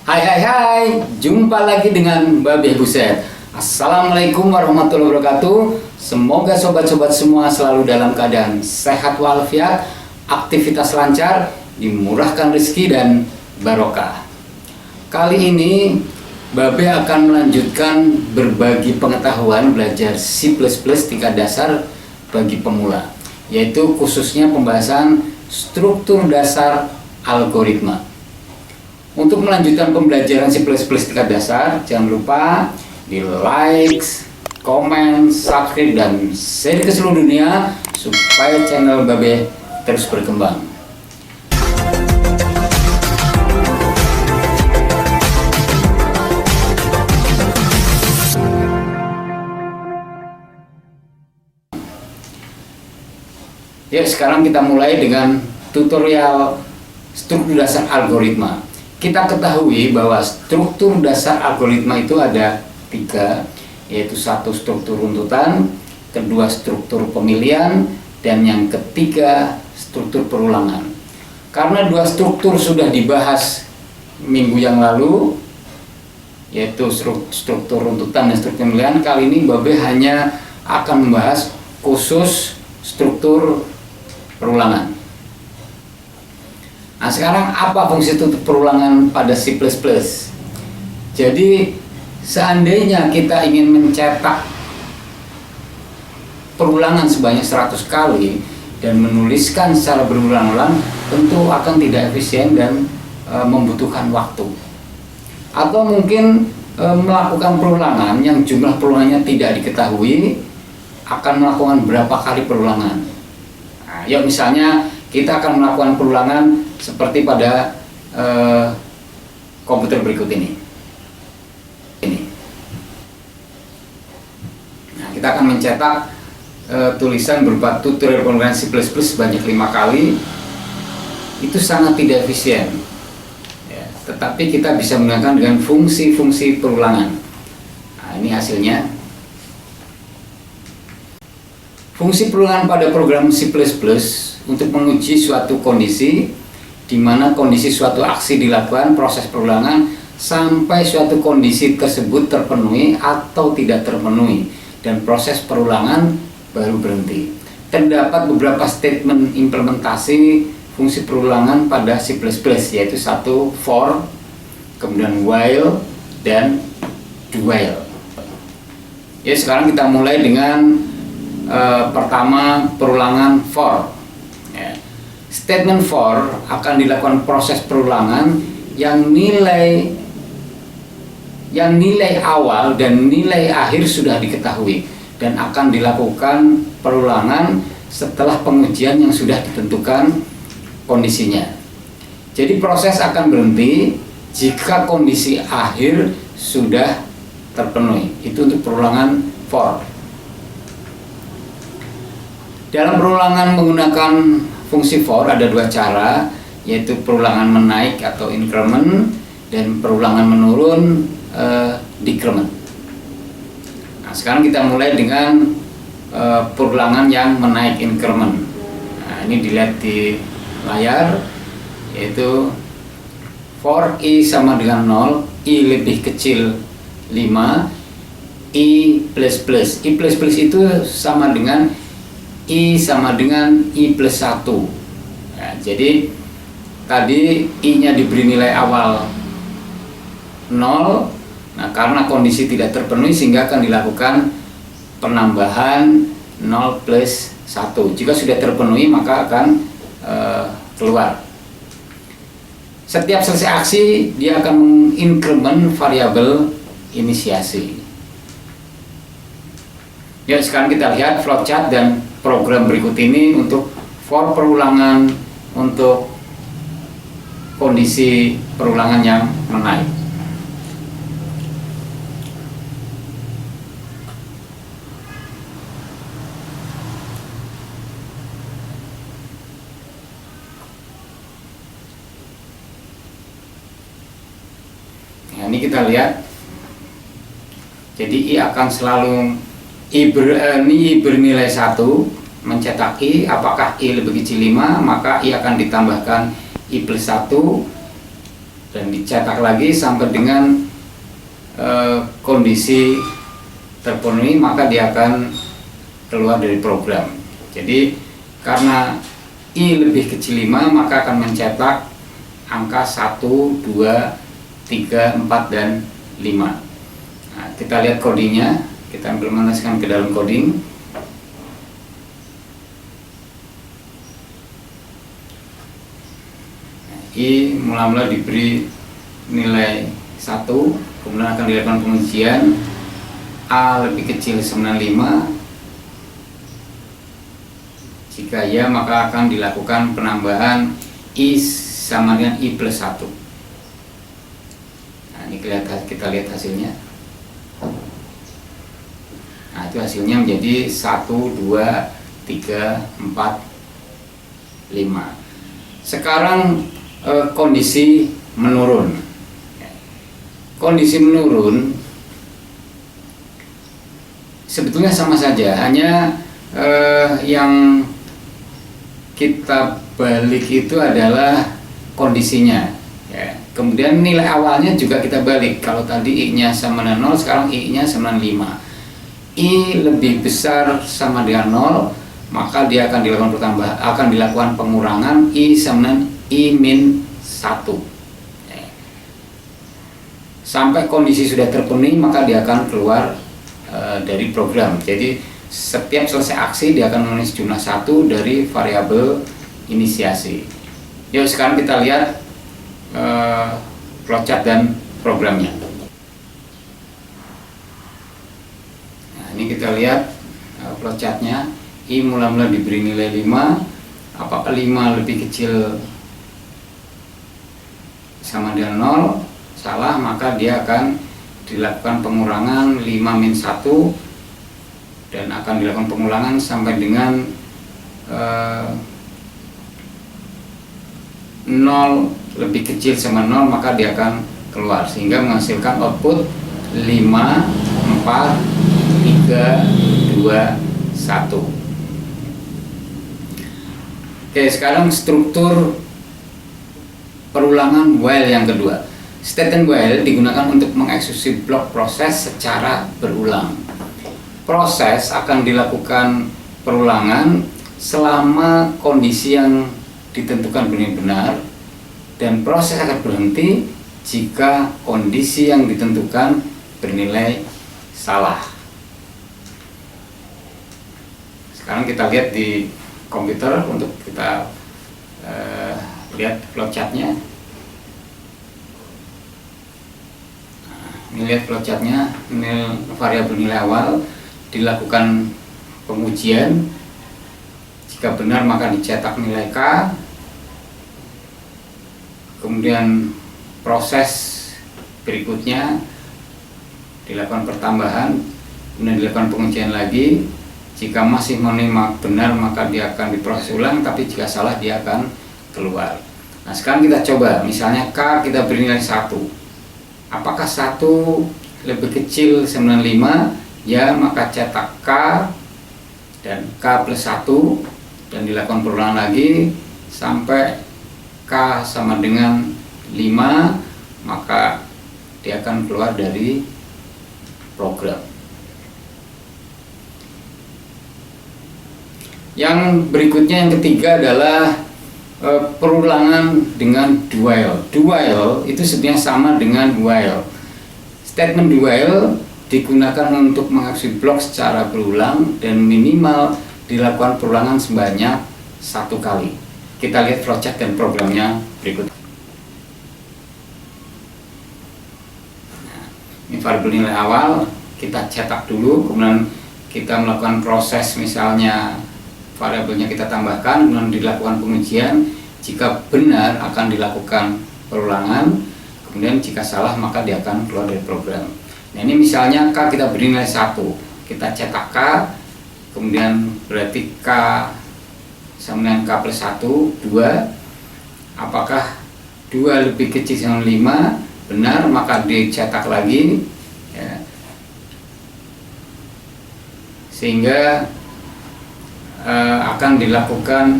Hai, jumpa lagi dengan Babe Buset. Assalamualaikum warahmatullahi wabarakatuh. Semoga sobat-sobat semua selalu dalam keadaan sehat walafiat, aktivitas lancar, dimurahkan rezeki dan barokah. Kali ini Babe akan melanjutkan berbagi pengetahuan belajar C++ tingkat dasar bagi pemula, yaitu khususnya pembahasan struktur dasar algoritma. Untuk melanjutkan pembelajaran C++ tingkat dasar, jangan lupa di like, komen, subscribe, dan share ke seluruh dunia supaya channel Babe terus berkembang. Ya, sekarang kita mulai dengan tutorial struktur dasar algoritma. Kita ketahui bahwa struktur dasar algoritma itu ada 3, yaitu 1 struktur runtutan, kedua struktur pemilihan, dan yang ketiga struktur perulangan. Karena 2 struktur sudah dibahas minggu yang lalu, yaitu struktur runtutan dan struktur pemilihan, kali ini Babe hanya akan membahas khusus struktur perulangan. Nah, sekarang apa fungsi tutup perulangan pada C++? Jadi, seandainya kita ingin mencetak perulangan sebanyak 100 kali dan menuliskan secara berulang-ulang, tentu akan tidak efisien dan membutuhkan waktu. Atau mungkin melakukan perulangan yang jumlah perulangannya tidak diketahui, akan melakukan berapa kali perulangan. Nah, yuk misalnya kita akan melakukan perulangan seperti pada komputer berikut ini. Nah, kita akan mencetak tulisan berupa tutorial penggunaan C++ sebanyak 5 kali. Itu sangat tidak efisien, ya, tetapi kita bisa menggunakan dengan fungsi-fungsi perulangan. Nah, ini hasilnya. Fungsi perulangan pada program C++ untuk menguji suatu kondisi di mana kondisi suatu aksi dilakukan proses perulangan sampai suatu kondisi tersebut terpenuhi atau tidak terpenuhi dan proses perulangan baru berhenti. Terdapat beberapa statement implementasi fungsi perulangan pada C++, yaitu 1 for, kemudian while, dan do while. Ya, sekarang kita mulai dengan pertama perulangan for. Ya. Statement for akan dilakukan proses perulangan yang nilai awal dan nilai akhir sudah diketahui dan akan dilakukan perulangan setelah pengujian yang sudah ditentukan kondisinya. Jadi proses akan berhenti jika kondisi akhir sudah terpenuhi. Itu untuk perulangan for. Dalam perulangan menggunakan fungsi for ada 2 cara, yaitu perulangan menaik atau increment dan perulangan menurun decrement. Nah, sekarang kita mulai dengan perulangan yang menaik increment. Nah, ini dilihat di layar, yaitu for i sama dengan 0, i lebih kecil 5, i plus plus. I plus plus itu sama dengan I sama dengan I plus 1. Ya, jadi tadi I-nya diberi nilai awal 0. Nah, karena kondisi tidak terpenuhi sehingga akan dilakukan penambahan 0 plus 1. Jika sudah terpenuhi maka akan keluar. Setiap selesai aksi dia akan mengincrement variabel inisiasi. Yuk, sekarang kita lihat flowchart dan program berikut ini untuk for perulangan untuk kondisi perulangan yang menaik. Nah, ini kita lihat. Jadi I akan selalu I bernilai 1, mencetak I, apakah I lebih kecil 5, maka I akan ditambahkan I plus 1, dan dicetak lagi sampai dengan kondisi terpenuhi, maka dia akan keluar dari program. Jadi karena I lebih kecil 5, maka akan mencetak angka 1, 2, 3, 4, dan 5. Nah, kita lihat codingnya, kita implementasikan ke dalam coding. I mula-mula diberi nilai 1, kemudian akan dilakukan pengujian. A lebih kecil 95. Jika ya, maka akan dilakukan penambahan I sama dengan I plus 1. Nah, ini kita lihat hasilnya. Nah, itu hasilnya menjadi 1, 2, 3, 4, 5. Sekarang kondisi menurun. Kondisi menurun sebetulnya sama saja, hanya yang kita balik itu adalah kondisinya, ya. Kemudian nilai awalnya juga kita balik. Kalau tadi I-nya sama dengan 0, sekarang I-nya sama dengan 5. I lebih besar sama dengan 0, maka dia akan dilakukan pengurangan I sama dengan I min 1, ya. Sampai kondisi sudah terpenuhi, maka dia akan keluar dari program. Jadi setiap selesai aksi dia akan menulis jumlah 1 dari variabel inisiasi. Yuk sekarang kita lihat flowchart dan programnya. Nah, ini kita lihat flowchartnya. I mula-mula diberi nilai 5. Apakah 5 lebih kecil sama dengan 0? Salah, maka dia akan dilakukan pengurangan 5 min 1, dan akan dilakukan pengulangan sampai dengan 0 lebih kecil sama 0, maka dia akan keluar, sehingga menghasilkan output 5, 4, 3, 2, 1. Oke, sekarang struktur perulangan while yang kedua. Statement while digunakan untuk mengeksekusi blok proses secara berulang. Proses akan dilakukan perulangan selama kondisi yang ditentukan benar-benar, dan proses akan berhenti jika kondisi yang ditentukan bernilai salah. Sekarang kita lihat di komputer untuk kita lihat flowchartnya. Ini lihat flowchartnya, variabel nilai awal dilakukan pengujian. Jika benar maka dicetak nilai K. Kemudian proses berikutnya dilakukan pertambahan, kemudian dilakukan pengujian lagi. Jika masih menerima benar maka dia akan diproses ulang, tapi jika salah dia akan keluar. Nah sekarang kita coba, misalnya K kita beri nilai 1. Apakah 1 lebih kecil 95? Ya, maka cetak K dan K plus 1, dan dilakukan perulangan lagi sampai K sama dengan 5, maka dia akan keluar dari program. Yang berikutnya, yang ketiga adalah perulangan dengan do while. Do while itu sebenarnya sama dengan while. Statement do while digunakan untuk mengeksekusi blok secara berulang dan minimal dilakukan perulangan sebanyak 1 kali. Kita lihat flowchart dan programnya berikut. Nah, ini variabel nilai awal kita cetak dulu, kemudian kita melakukan proses, misalnya variabelnya kita tambahkan, kemudian dilakukan pengujian. Jika benar akan dilakukan perulangan, kemudian jika salah maka dia akan keluar dari program. Nah ini misalnya K kita beri nilai 1, kita cetak K, kemudian berarti K sama dengan K plus 1, 2. Apakah 2 lebih kecil sama 5? Benar, maka dicetak lagi, ya. Sehingga akan dilakukan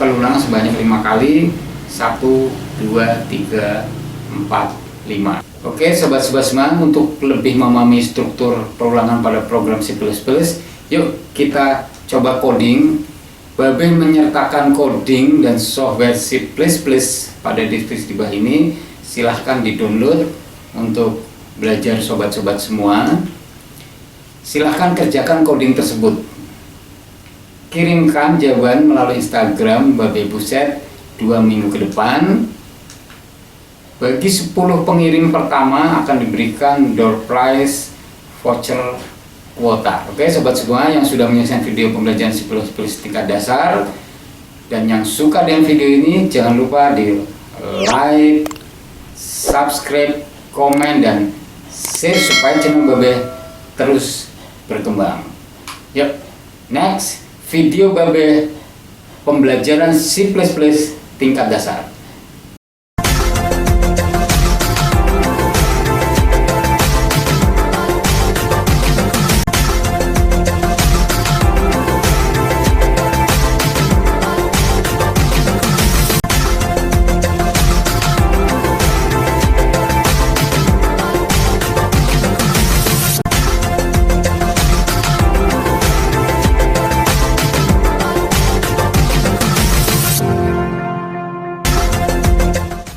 perulangan sebanyak 5 kali 1, 2, 3, 4, 5. Oke sobat-sobat semua, untuk lebih memahami struktur perulangan pada program C++, yuk kita coba coding. Babe menyertakan coding dan software C++ pada deskripsi di bawah ini. Silahkan di-download untuk belajar sobat-sobat semua. Silahkan kerjakan coding tersebut. Kirimkan jawaban melalui Instagram Babe Buset 2 minggu ke depan. Bagi 10 pengirim pertama akan diberikan door prize voucher kuota. Oke sobat semua yang sudah menyaksikan video pembelajaran C++ tingkat dasar dan yang suka dengan video ini, jangan lupa di like, subscribe, komen, dan share supaya channel Babe terus berkembang. Yuk, next video Babe pembelajaran C++ tingkat dasar.